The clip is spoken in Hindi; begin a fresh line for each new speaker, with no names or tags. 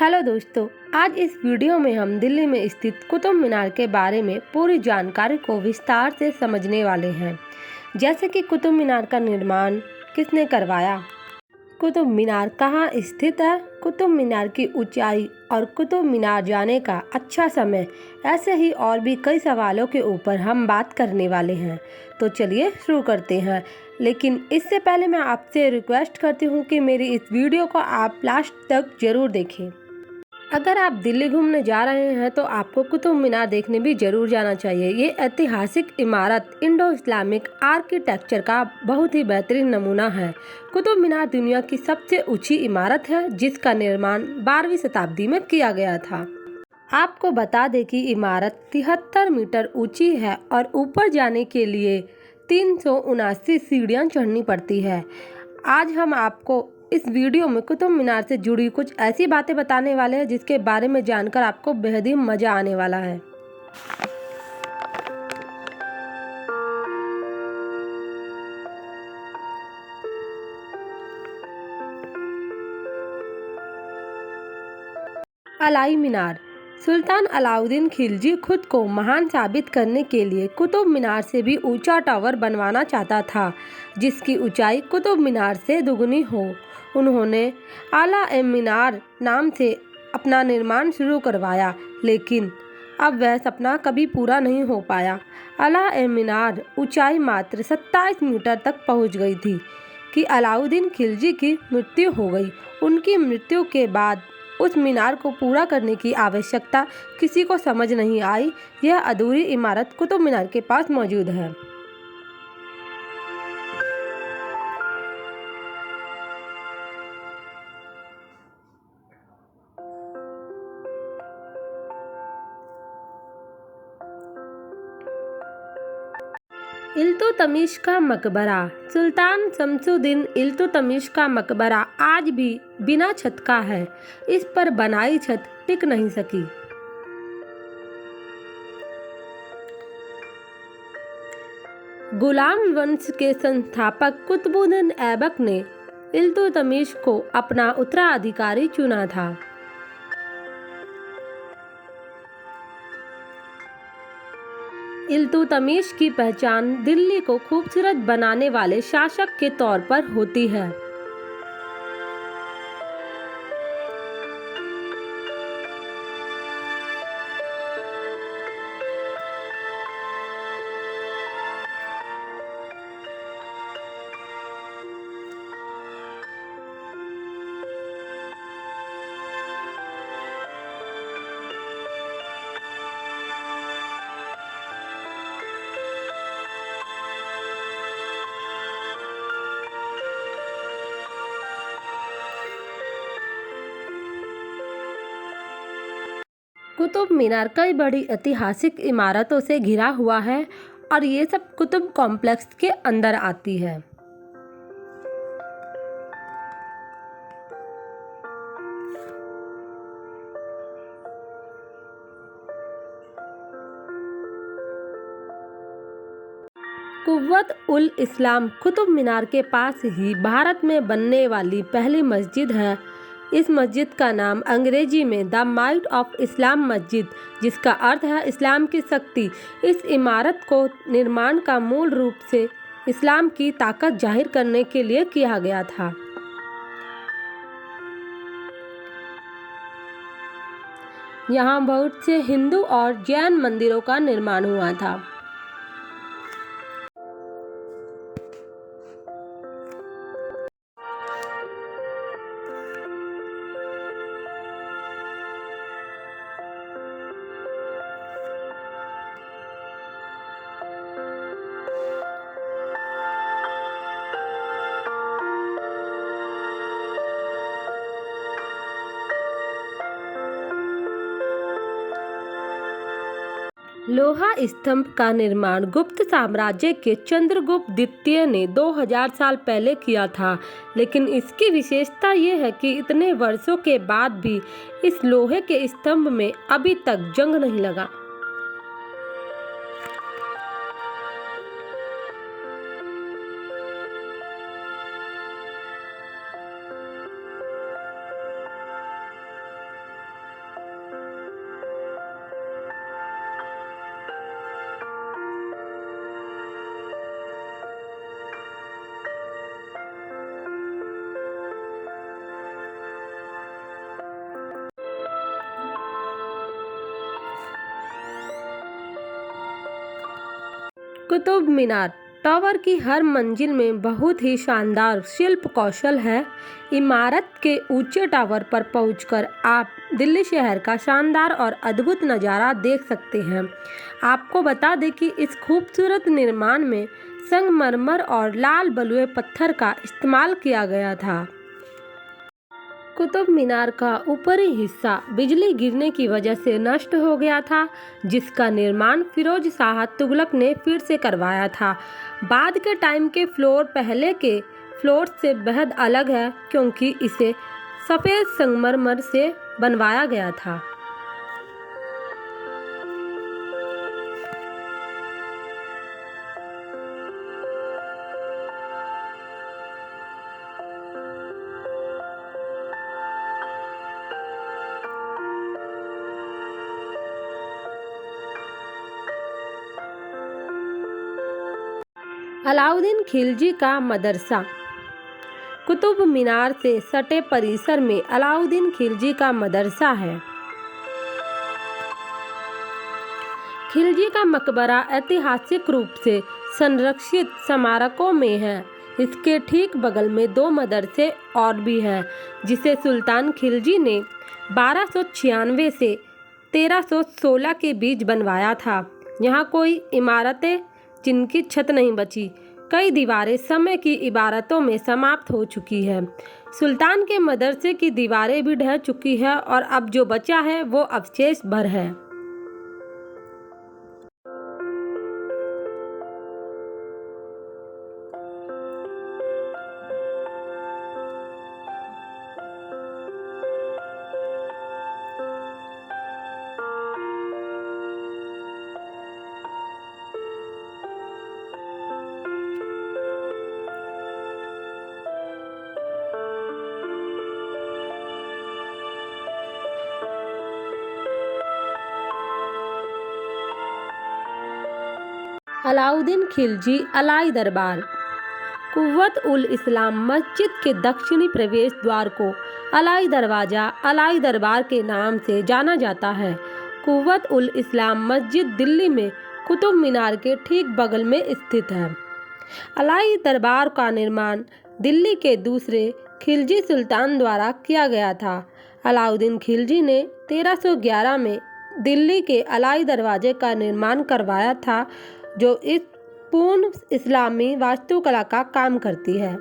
हेलो दोस्तों, आज इस वीडियो में हम दिल्ली में स्थित कुतुब मीनार के बारे में पूरी जानकारी को विस्तार से समझने वाले हैं। जैसे कि कुतुब मीनार का निर्माण किसने करवाया, कुतुब मीनार कहाँ स्थित है, कुतुब मीनार की ऊंचाई और कुतुब मीनार जाने का अच्छा समय, ऐसे ही और भी कई सवालों के ऊपर हम बात करने वाले हैं। तो चलिए शुरू करते हैं। लेकिन इससे पहले मैं आपसे रिक्वेस्ट करती हूँ कि मेरी इस वीडियो को आप लास्ट तक ज़रूर देखें। अगर आप दिल्ली घूमने जा रहे हैं तो आपको कुतुब मीनार देखने भी जरूर जाना चाहिए। ये ऐतिहासिक इमारत इंडो इस्लामिक आर्किटेक्चर का बहुत ही बेहतरीन नमूना है। कुतुब मीनार दुनिया की सबसे ऊंची इमारत है जिसका निर्माण 12वीं शताब्दी में किया गया था। आपको बता दें कि इमारत 73 मीटर ऊंची है और ऊपर जाने के लिए 379 सीढ़ियाँ चढ़नी पड़ती है। आज हम आपको इस वीडियो में कुतुब मीनार से जुड़ी कुछ ऐसी बातें बताने वाले हैं जिसके बारे में जानकर आपको बेहद ही मज़ा आने वाला है। अलाई मीनार। सुल्तान अलाउद्दीन खिलजी खुद को महान साबित करने के लिए कुतुब मीनार से भी ऊंचा टावर बनवाना चाहता था, जिसकी ऊंचाई कुतुब मीनार से दुगनी हो। उन्होंने आला ए मीनार नाम से अपना निर्माण शुरू करवाया, लेकिन अब वह सपना कभी पूरा नहीं हो पाया। आला ए मीनार ऊंचाई मात्र 27 मीटर तक पहुंच गई थी कि अलाउद्दीन खिलजी की मृत्यु हो गई। उनकी मृत्यु के बाद उस मीनार को पूरा करने की आवश्यकता किसी को समझ नहीं आई। यह अधूरी इमारत कुतुब मीनार के पास मौजूद है। इल्तुतमिश का मकबरा। सुल्तान शमसुद्दीन इल्तुतमिश का मकबरा आज भी बिना छत का है। इस पर बनाई छत टिक नहीं सकी। गुलाम वंश के संस्थापक कुतुबुद्दीन ऐबक ने इल्तुतमिश को अपना उत्तराधिकारी चुना था। इल्तुतमिश की पहचान दिल्ली को खूबसूरत बनाने वाले शासक के तौर पर होती है। कुतुब मीनार कई बड़ी ऐतिहासिक इमारतों से घिरा हुआ है और ये सब कुतुब कॉम्प्लेक्स के अंदर आती है। कुव्वत उल इस्लाम कुतुब मीनार के पास ही भारत में बनने वाली पहली मस्जिद है। इस मस्जिद का नाम अंग्रेजी में द माइट ऑफ इस्लाम मस्जिद, जिसका अर्थ है इस्लाम की शक्ति। इस इमारत को निर्माण का मूल रूप से इस्लाम की ताकत जाहिर करने के लिए किया गया था। यहाँ बहुत से हिंदू और जैन मंदिरों का निर्माण हुआ था। लोहा स्तंभ का निर्माण गुप्त साम्राज्य के चंद्रगुप्त द्वितीय ने 2000 साल पहले किया था, लेकिन इसकी विशेषता यह है कि इतने वर्षों के बाद भी इस लोहे के स्तंभ में अभी तक जंग नहीं लगा। कुतुब मीनार टावर की हर मंजिल में बहुत ही शानदार शिल्प कौशल है। इमारत के ऊंचे टावर पर पहुंचकर आप दिल्ली शहर का शानदार और अद्भुत नज़ारा देख सकते हैं। आपको बता दें कि इस खूबसूरत निर्माण में संगमरमर और लाल बलुए पत्थर का इस्तेमाल किया गया था। कुतुब मीनार का ऊपरी हिस्सा बिजली गिरने की वजह से नष्ट हो गया था, जिसका निर्माण फिरोज शाह तुगलक ने फिर से करवाया था। बाद के टाइम के फ्लोर पहले के फ्लोर से बेहद अलग है, क्योंकि इसे सफ़ेद संगमरमर से बनवाया गया था। अलाउद्दीन खिलजी का मदरसा। कुतुब मीनार से सटे परिसर में अलाउद्दीन खिलजी का मदरसा है। खिलजी का मकबरा ऐतिहासिक रूप से संरक्षित स्मारकों में है। इसके ठीक बगल में 2 मदरसे और भी हैं, जिसे सुल्तान खिलजी ने 1296 से 1316 के बीच बनवाया था। यहाँ कोई इमारतें जिनकी छत नहीं बची, कई दीवारें समय की इबारतों में समाप्त हो चुकी है। सुल्तान के मदरसे की दीवारें भी ढह चुकी है और अब जो बचा है वो अवशेष भर है। अलाउद्दीन खिलजी अलाई दरबार। कुव्वत उल इस्लाम मस्जिद के दक्षिणी प्रवेश द्वार को अलाई दरवाज़ा, अलाई दरबार के नाम से जाना जाता है। कुव्वत उल इस्लाम मस्जिद दिल्ली में कुतुब मीनार के ठीक बगल में स्थित है। अलाई दरबार का निर्माण दिल्ली के दूसरे खिलजी सुल्तान द्वारा किया गया था। अलाउद्दीन खिलजी ने 1311 में दिल्ली के अलाई दरवाजे का निर्माण करवाया था, जो इस पूर्ण इस्लामी वास्तुकला का काम करती है।